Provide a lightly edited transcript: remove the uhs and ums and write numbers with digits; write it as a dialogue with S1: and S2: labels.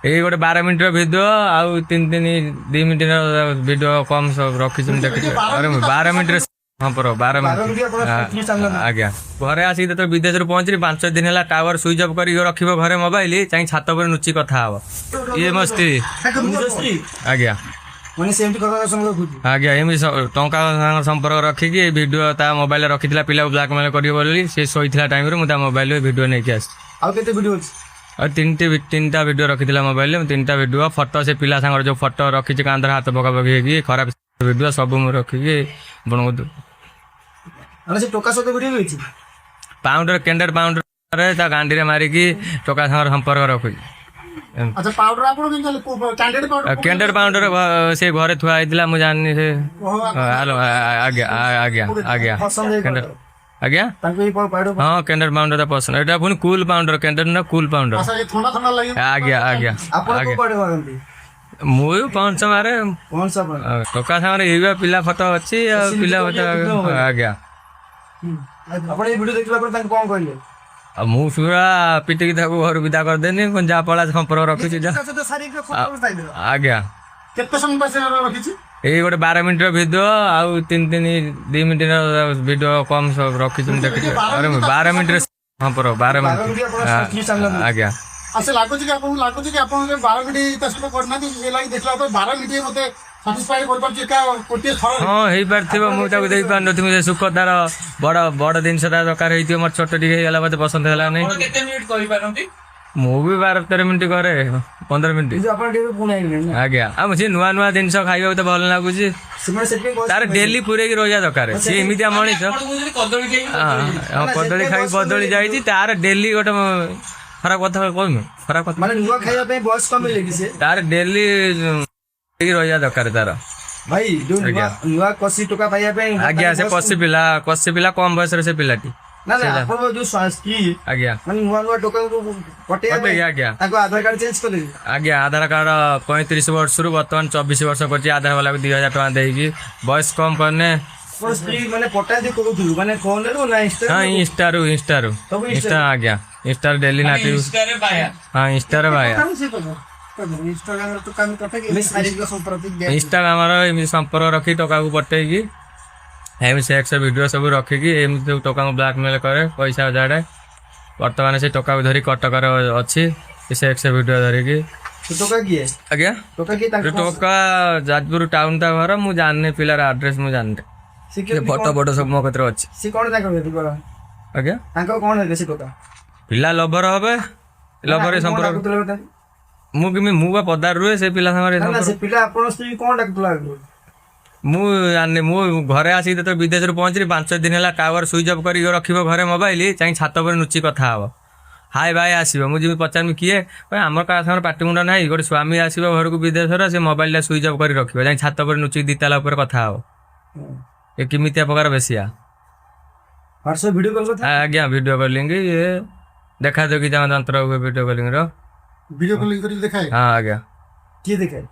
S1: ଏଇ ଗୋଟେ 12 ମିନିଟ୍ ର ଭିଡ଼ିଓ ଆଉ 2 ମିନିଟ୍ ଭିଡ଼ିଓ କମ୍ ରଖିଛି ମୁଁ ଦେଖିଛି। 12 ମିନିଟ୍ ହଁ ପର 12 ମିନିଟ୍ ଆଜ୍ଞା। ଘରେ ଆସିକି ଯେତେବେଳେ ବିଦେଶରୁ ପହଞ୍ଚିଲି 5 ଦିନ ହେଲା ଟାୱାର ସୁଇଚ୍ ଅଫ୍ କରିକି ରଖିବ ଘରେ ମୋବାଇଲ ଯାଇ ଛାତ ଉପରେ ନୁଚି କଥା ହବ। ଇଏ ମୋ ସ୍ତ୍ରୀ ଆଜ୍ଞା ଆଜ୍ଞା ଏମିତି ଟଙ୍କା ସମ୍ପର୍କ ରଖିକି ଏଇ ଭିଡ଼ିଓ ତା ମୋବାଇଲରେ ରଖିଥିଲା ପିଲାକୁ ବ୍ଲାକମେଲ କରିବ ବୋଲି ସେ ଶୋଇଥିଲା ଟାଇମରେ ମୁଁ ତା ମୋବାଇଲରେ ଭିଡ଼ିଓ ନେଇକି ଆସିଛି।
S2: ଆଉ କେତେ ଭିଡ଼ିଓ ଅଛି?
S1: ଆଉ ତିନିଟା ଭିଡ଼ିଓ ରଖିଥିଲା ମୋବାଇଲରେ। 3ଟା ଭିଡ଼ିଓ ଫଟୋ ସେ ପିଲା ସାଙ୍ଗର ଯୋଉ ଫଟୋ ରଖିଛି କାନ୍ଧରେ ହାତ ପକାପକି ହେଇକି ଖରାପ ଭିଡ଼ିଓ ସବୁ ମୁଁ ରଖିକି ଆପଣଙ୍କୁ
S2: ସେ ଟୋକା ସହିତ ଭିଡ଼ିଓ ହେଇଛି।
S1: ପାଉଣ୍ଡର କେଣ୍ଡର ପାଉଣ୍ଡରରେ ତା ଗାଣ୍ଡିରେ ମାରିକି ଟୋକା ସାଙ୍ଗର ସମ୍ପର୍କ ରଖୁଛି।
S2: ଆଚ୍ଛା ପାଉଡର ଆପଣ
S1: କେଣ୍ଡର ପାଉଣ୍ଡର ସେ ଘରେ ଥୁଆ ହେଇଥିଲା ମୁଁ ଜାଣିନି ସେ ଆଜ୍ଞା ଆଜ୍ଞା ଆଜ୍ଞା ଆଜ୍ଞା ହଁ କେଣ୍ଡର ପାଉଣ୍ଡର ପସନ୍ଦ। ଏଇଟା ପୁଣି କୁଲ ପାଉଣ୍ଡର କେଣ୍ଡର ନା କୁଲ ପାଉଣ୍ଡର। ଆଜ୍ଞା ଆଜ୍ଞା ଆଜ୍ଞା ମୁଁ ପହଞ୍ଚ ମାରେ ଟୋକା ସାଙ୍ଗରେ ଏଇବା ପିଲା ଫଟୋ ଅଛି ଆଉ ପିଲା ଫଟୋ ଆଜ୍ଞା।
S2: ଆପଣ ଏଇ ଭିଡ଼ିଓ ଦେଖିଲା ପରେ ତାଙ୍କୁ କଣ କହିଲେ?
S1: ଆଉ ମୁଁ ପୁରା ପିଟିକି ତାକୁ ଘରୁ ବିଦା କରିଦେନି ଯାହା ପଳା ସମ୍ପର୍କ ରଖିଛି ଆଜ୍ଞା।
S2: କେତେ ସମୟ ରଖିଛି?
S1: ଏଇ ଗୋଟେ 12 ମିନିଟ୍ ର ଭିଡ଼ିଓ ଆଉ 2 ମିନିଟ୍ ଭିଡ଼ିଓ କମ୍ ରଖିଛି ମୁଁ ଦେଖିଛି। 12 ମିନିଟ୍ ହଁ ପର 12 ମିନିଟ୍ ଆଜ୍ଞା।
S2: ଆଚ୍ଛା ଲାଗୁଛି କି ଆପଣଙ୍କୁ ଲାଗୁଛି କି ଆପଣ 12 ମିନିଟ୍ ତା ସହିତ କରିନାହାନ୍ତି ସେ ଲାଗି ଦେଖିଲା ପରେ 12 ମିନିଟ୍ ମତେ ସାଟିସ୍ଫାଏ କରିପାରୁଛି
S1: ହଁ ହେଇପାରିଥିବ ମୁଁ ତାକୁ ଦେଇପାରୁନଥିବି ସେ ସୁଖ ତାର ବଡ ଜିନିଷଟା ଦରକାର ହେଇଥିବ ମୋର ଛୋଟ ଟିକେ ହେଇଗଲା ମତେ ପସନ୍ଦ ହେଲା ନାହିଁ। ମୁଁ ବି 12-13 ମିନିଟ୍ କରେ 15 ମିନିଟ୍ ଆଜ୍ଞା। ଆଉ ସେ ନୂଆ ଜିନିଷ ଖାଇବାକୁ ତ ଭଲ ଲାଗୁଛି ତାର ଡେଲି ପୁରେଇକି ରହିବା ଦରକାର। ସିଏ ଏମିତିଆ ମଣିଷ କଦଳୀ ଖାଇକି ବଦଳି ଯାଇଛି ତାର ଡେଲି ଗୋଟେ ଖରାପ କଥା କହିମି ଖରାପ କଥା ତାର ଡେଲି ରହିବା ଦରକାର ତାର
S2: ଭାଇ ନୂଆ କଷି ଟୋକା ପାଇବା ପାଇଁ
S1: ଆଜ୍ଞା। ସେ କଷି ପିଲା କମ ବୟସରେ ସେ ପିଲାଟି ଆଜ୍ଞା
S2: ନୂଆ ଟୋକାଙ୍କୁ
S1: ଆଜ୍ଞା
S2: ଆଧାର କାର୍ଡ ଚେଞ୍ଜ କଲେ
S1: ଆଜ୍ଞା। ଆଧାର କାର୍ଡ 35 ବର୍ଷରୁ ବର୍ତ୍ତମାନ 24 ବର୍ଷ କରିଛି। ଆଧାର ବାଲାକୁ 2000 ଟଙ୍କା ଦେଇକି ବୟସ କମ କରିନେ
S2: ମାନେ ପଟାନ୍ତି କହୁଥିଲୁ ମାନେ
S1: ଇନଷ୍ଟାରୁ ଆଜ୍ଞା ଇନଷ୍ଟାରୁ ଡେଲି ନାଟି ହଁ ଇନଷ୍ଟାରେ ବାୟା ଇନଷ୍ଟାଗ୍ରାମର ଏମିତି ସମ୍ପର୍କ ରଖି ଟୋକାକୁ ପଠେଇକି ଏମିତି ସେକ୍ସ ଭିଡ଼ିଓ ସବୁ ରଖିକି ଏମିତି ସବୁ ଟୋକାଙ୍କୁ ବ୍ଲାକମେଲ କରେ ପଇସା ଅଜାଡ଼େ। ବର୍ତ୍ତମାନ ସେ ଟୋକାକୁ ଧରି କଟକରେ ଅଛି ସେକ୍ସ ଭିଡ଼ିଓ ଧରିକି। ଆଜ୍ଞା ଟୋକା ଯାଜପୁର ଟାଉନ ତା ଘର ମୁଁ ଜାଣିନି ପିଲାର ଆଡ୍ରେସ ମୁଁ ଜାଣିନି ଫଟୋ ସବୁ ମୋ କତିରେ ଅଛି। ଆଜ୍ଞା ପିଲା ଲଭର ହବେ ଲଭର ସମ୍ପର୍କ ମୁଁ ବା ପଦାର ରୁହେ ସେ ପିଲା ସାଙ୍ଗରେ ମୁଁ ଜାଣିନି। ମୁଁ ଘରେ ଆସିକି ଯେତେବେଳେ ବିଦେଶରୁ ପହଞ୍ଚିଲି 5 ଦିନ ହେଲା ଟାୱାର ସୁଇଚ୍ ଅଫ୍ କରିକି ରଖିବ ଘରେ ମୋବାଇଲ ଯାଇ ଛାତ ଉପରେ ନୁଚି କଥା ହବ। ହାଇ ଭାଇ ଆସିବ ମୁଁ ଯିବି ପଚାରିବି କିଏ ଆମର କାହା ସାଙ୍ଗରେ ପାଟିମୁଣ୍ଡ ନାହିଁ। ଗୋଟେ ସ୍ୱାମୀ ଆସିବ ଘରକୁ ବିଦେଶର ସେ ମୋବାଇଲଟା ସୁଇଚ୍ ଅଫ୍ କରି ରଖିବ ଯାଇ ଛାତ ଉପରେ ନୁଚିକି 2 ତାଲା ଉପରେ କଥା ହବ। ଏ କେମିତିଆ ପ୍ରକାର ବେଶିଆ ଆଜ୍ଞା। ଭିଡ଼ିଓ କଲିଂ ଦେଖା ଦେଖି ଯନ୍ତ୍ର ହୁଏ ଭିଡ଼ିଓ କଲିଂ ର
S2: କରି ଦେଖାଏ।
S1: ହଁ ଆଜ୍ଞା।
S2: କିଏ ଦେଖାଏ?